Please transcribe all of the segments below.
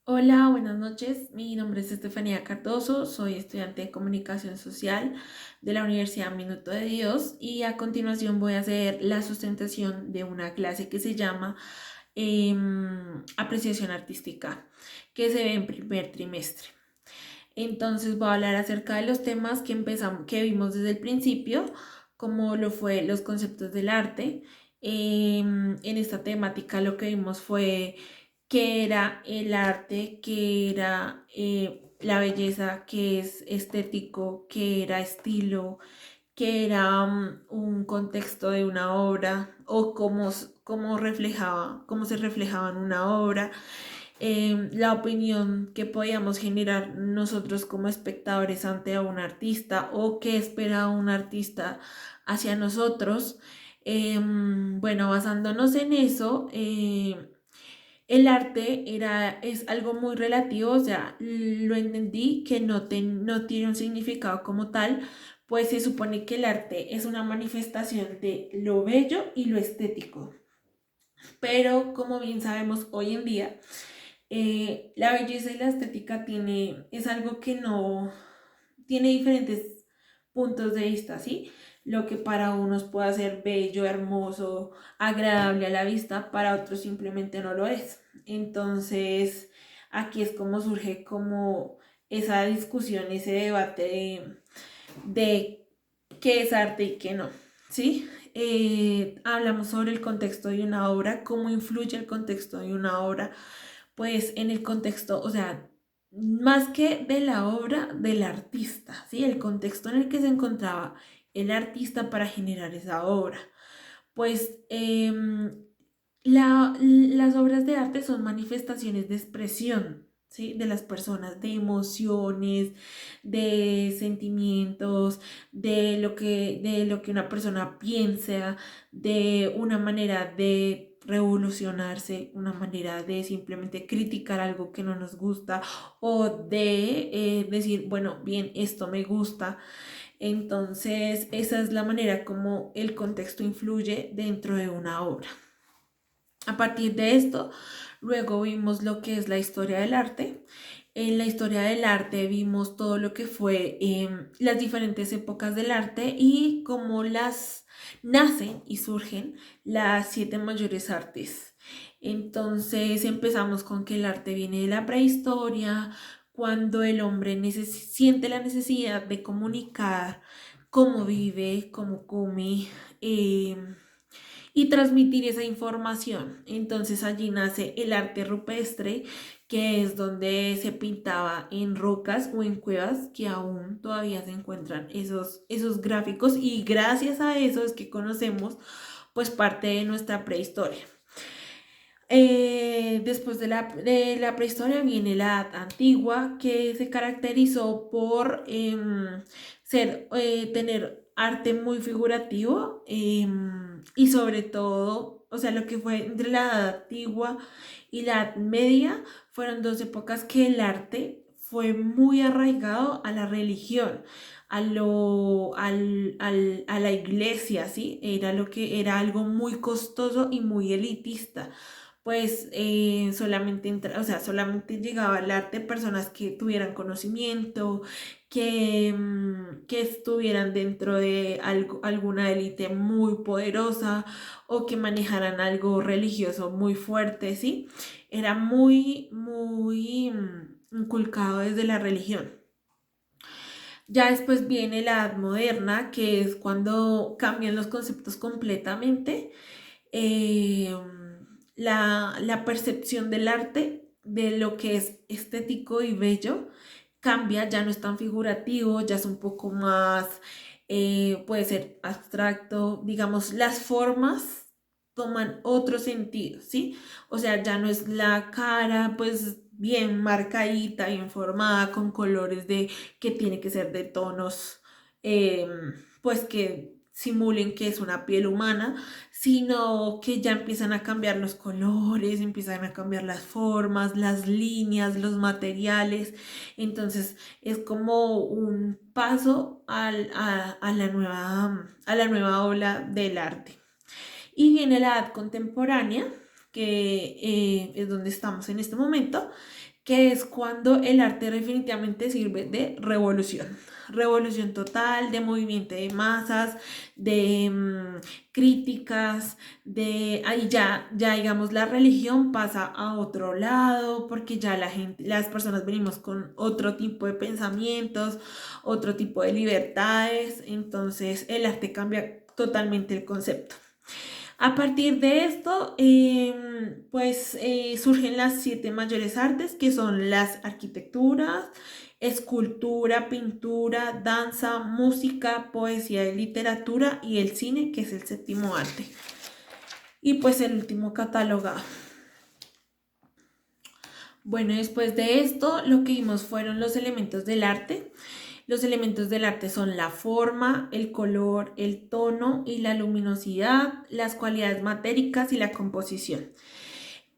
Hola, buenas noches. Mi nombre es Estefanía Cardoso, soy estudiante de Comunicación Social de la Universidad Minuto de Dios y a continuación voy a hacer la sustentación de una clase que se llama Apreciación Artística, que se ve en primer trimestre. Entonces voy a hablar acerca de los temas que vimos desde el principio, como lo fue los conceptos del arte. En esta temática lo que vimos fue qué era el arte, qué era la belleza, qué es estético, qué era estilo, qué era un contexto de una obra o cómo se reflejaba en una obra, la opinión que podíamos generar nosotros como espectadores ante a un artista o qué espera un artista hacia nosotros. Bueno, basándonos en eso, el arte es algo muy relativo, o sea, lo entendí que no tiene un significado como tal, pues se supone que el arte es una manifestación de lo bello y lo estético. Pero como bien sabemos hoy en día, la belleza y la estética es algo que no tiene diferentes puntos de vista, ¿sí? Lo que para unos puede ser bello, hermoso, agradable a la vista, para otros simplemente no lo es. Entonces, aquí es como surge como esa discusión, ese debate de qué es arte y qué no, ¿sí? Hablamos sobre el contexto de una obra, cómo influye el contexto de una obra, pues en el contexto, o sea, más que de la obra, del artista, ¿sí? El contexto en el que se encontraba el artista para generar esa obra. Pues las obras de arte son manifestaciones de expresión, ¿sí? De las personas, de emociones, de sentimientos, de lo que una persona piensa, de una manera de revolucionarse, una manera de simplemente criticar algo que no nos gusta o de decir, bueno, bien, esto me gusta. Entonces, esa es la manera como el contexto influye dentro de una obra. A partir de esto, luego vimos lo que es la historia del arte. En la historia del arte vimos todo lo que fue las diferentes épocas del arte y cómo las nacen y surgen las siete mayores artes. Entonces empezamos con que el arte viene de la prehistoria, cuando el hombre siente la necesidad de comunicar cómo vive, cómo come. Y transmitir esa información. Entonces allí nace el arte rupestre, que es donde se pintaba en rocas o en cuevas, que aún todavía se encuentran esos gráficos y gracias a eso es que conocemos pues parte de nuestra prehistoria. Después de la prehistoria viene la edad antigua, que se caracterizó por tener arte muy figurativo, y sobre todo, o sea, lo que fue entre la edad antigua y la edad media fueron dos épocas que el arte fue muy arraigado a la religión, a la iglesia, ¿sí? Era algo muy costoso y muy elitista, pues o sea, solamente llegaba al arte personas que tuvieran conocimiento, que estuvieran dentro de alguna élite muy poderosa o que manejaran algo religioso muy fuerte, ¿sí? Era muy, muy inculcado desde la religión. Ya después viene la edad moderna, que es cuando cambian los conceptos completamente, eh, la percepción del arte, de lo que es estético y bello, cambia, ya no es tan figurativo, ya es un poco más, puede ser abstracto, digamos, las formas toman otro sentido, ¿sí? O sea, ya no es la cara, pues bien marcadita, bien formada, con colores que tiene que ser de tonos, eh, pues que simulen que es una piel humana, sino que ya empiezan a cambiar los colores, empiezan a cambiar las formas, las líneas, los materiales. Entonces es como un paso a la nueva ola del arte. Y viene la edad contemporánea, que es donde estamos en este momento, que es cuando el arte definitivamente sirve de revolución. Revolución total, de movimiento de masas, de críticas, de ahí ya digamos la religión pasa a otro lado, porque ya la gente, las personas venimos con otro tipo de pensamientos, otro tipo de libertades, entonces el arte cambia totalmente el concepto. A partir de esto, surgen las 7 mayores artes, que son las arquitecturas, escultura, pintura, danza, música, poesía y literatura, y el cine, que es el 7.º arte. Y pues el último catalogado. Bueno, después de esto, lo que vimos fueron los elementos del arte. Los elementos del arte son la forma, el color, el tono y la luminosidad, las cualidades matéricas y la composición.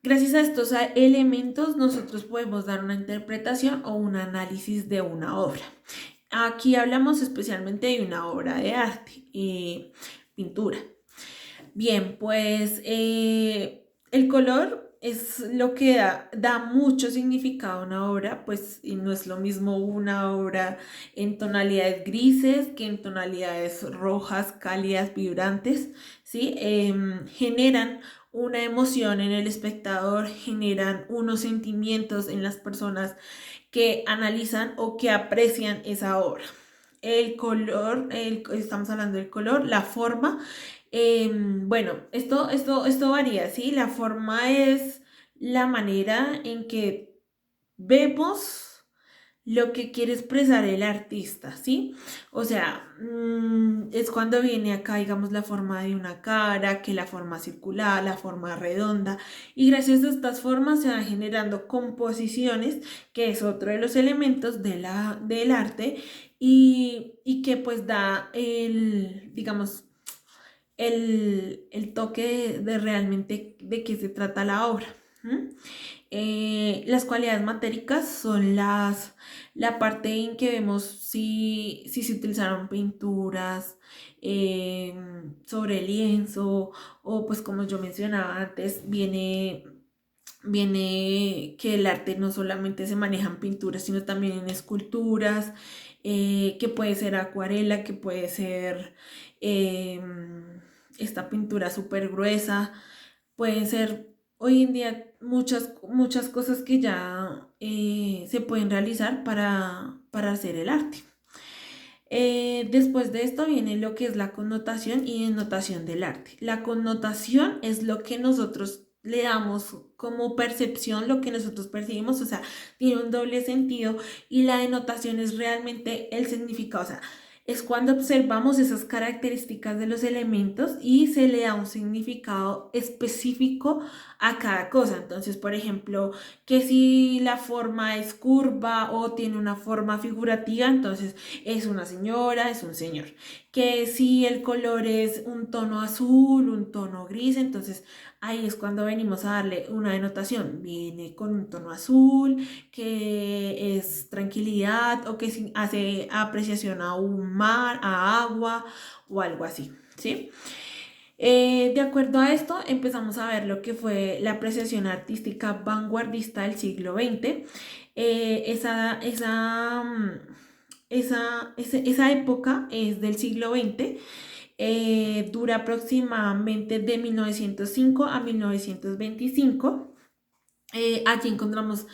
Gracias a estos elementos nosotros podemos dar una interpretación o un análisis de una obra. Aquí hablamos especialmente de una obra de arte, pintura. Bien, pues el color es lo que da mucho significado a una obra, pues y no es lo mismo una obra en tonalidades grises que en tonalidades rojas, cálidas, vibrantes, ¿sí? Generan una emoción en el espectador, generan unos sentimientos en las personas que analizan o que aprecian esa obra. El color, estamos hablando del color, la forma. Bueno, esto varía, ¿sí? La forma es la manera en que vemos lo que quiere expresar el artista, ¿sí? O sea, es cuando viene acá, digamos, la forma de una cara, que la forma circular, la forma redonda, y gracias a estas formas se van generando composiciones, que es otro de los elementos del arte, y que pues da digamos, el toque de realmente de qué se trata la obra. Las cualidades matéricas son la parte en que vemos si se utilizaron pinturas sobre lienzo, o pues como yo mencionaba antes, viene que el arte no solamente se maneja en pinturas, sino también en esculturas, que puede ser acuarela, que puede ser esta pintura súper gruesa, pueden ser hoy en día muchas cosas que ya se pueden realizar para hacer el arte. Después de esto viene lo que es la connotación y denotación del arte. La connotación es lo que nosotros le damos como percepción, lo que nosotros percibimos, o sea, tiene un doble sentido, y la denotación es realmente el significado, o sea, es cuando observamos esas características de los elementos y se le da un significado específico a cada cosa. Entonces, por ejemplo, que si la forma es curva o tiene una forma figurativa, entonces es una señora, es un señor. Que si el color es un tono azul, un tono gris, entonces ahí es cuando venimos a darle una denotación. Viene con un tono azul, que es tranquilidad, o que hace apreciación a un mar, a agua o algo así, ¿sí? De acuerdo a esto, empezamos a ver lo que fue la apreciación artística vanguardista del siglo XX. Esa época es del siglo XX, dura aproximadamente de 1905 a 1925. Allí encontramos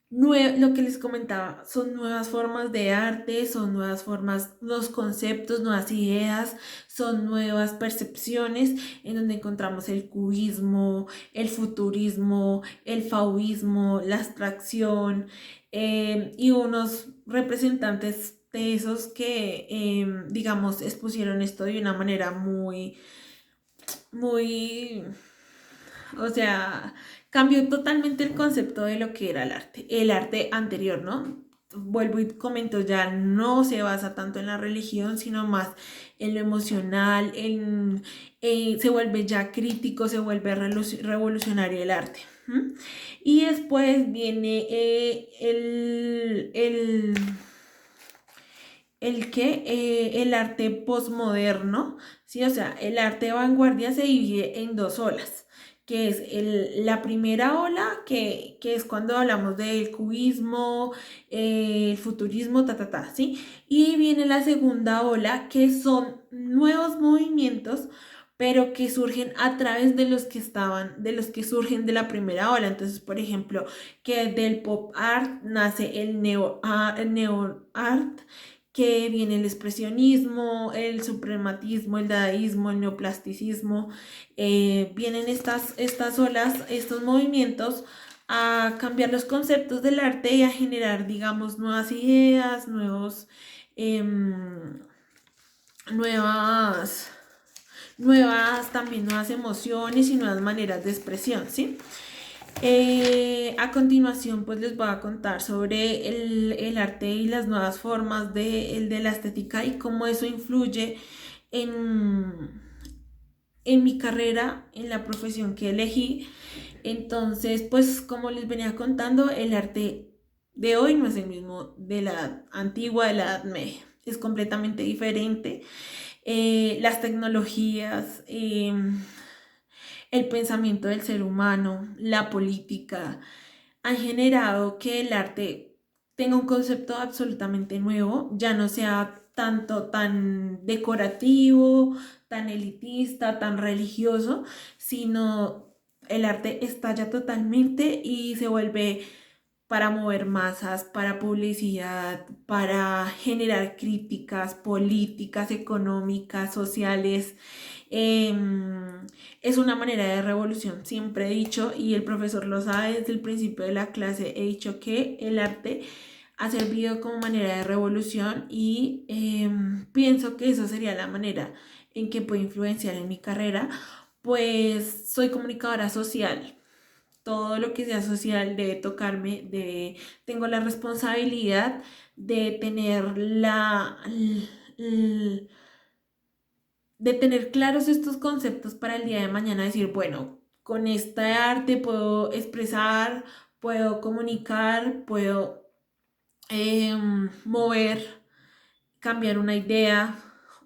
lo que les comentaba, son nuevas formas de arte, son nuevas formas, nuevos conceptos, nuevas ideas, son nuevas percepciones, en donde encontramos el cubismo, el futurismo, el fauvismo, la abstracción, y unos representantes de esos que, digamos, expusieron esto de una manera muy, o sea, cambió totalmente el concepto de lo que era el arte anterior, ¿no? Vuelvo y comento, ya no se basa tanto en la religión, sino más en lo emocional, se vuelve ya crítico, se vuelve revolucionario el arte. Y después viene el arte posmoderno, ¿sí? O sea, el arte de vanguardia se divide en dos olas, que es la primera ola, que es cuando hablamos del cubismo, el futurismo, ¿sí? Y viene la segunda ola, que son nuevos movimientos, pero que surgen a través de los que surgen de la primera ola. Entonces, por ejemplo, que del pop art nace el neo art, que viene el expresionismo, el suprematismo, el dadaísmo, el neoplasticismo. Vienen estas olas, estos movimientos a cambiar los conceptos del arte y a generar, digamos, nuevas ideas, em, nuevas, también nuevas emociones y nuevas maneras de expresión, ¿sí? A continuación, pues les voy a contar sobre el arte y las nuevas formas de la estética y cómo eso influye en, en mi carrera, en la profesión que elegí. Entonces, pues como les venía contando, el arte de hoy no es el mismo de la edad antigua, de la edad media. Es completamente diferente. Las tecnologías, el pensamiento del ser humano, la política, han generado que el arte tenga un concepto absolutamente nuevo, ya no sea tanto tan decorativo, tan elitista, tan religioso, sino el arte estalla totalmente y se vuelve para mover masas, para publicidad, para generar críticas políticas, económicas, sociales. Es una manera de revolución, siempre he dicho, y el profesor lo sabe desde el principio de la clase, he dicho que el arte ha servido como manera de revolución y pienso que esa sería la manera en que puedo influenciar en mi carrera, pues soy comunicadora social. Todo lo que sea social debe tocarme, tengo la responsabilidad de tener de tener claros estos conceptos para el día de mañana, decir, bueno, con este arte puedo expresar, puedo comunicar, puedo mover, cambiar una idea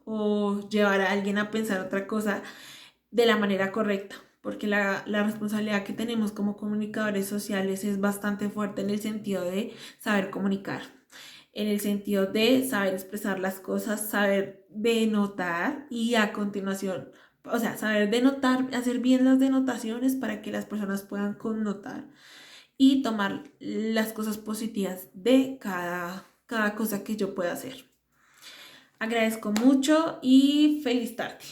o llevar a alguien a pensar otra cosa de la manera correcta, porque la responsabilidad que tenemos como comunicadores sociales es bastante fuerte en el sentido de saber comunicar, en el sentido de saber expresar las cosas, saber denotar y a continuación, o sea, saber denotar, hacer bien las denotaciones para que las personas puedan connotar y tomar las cosas positivas de cada cosa que yo pueda hacer. Agradezco mucho y feliz tarde.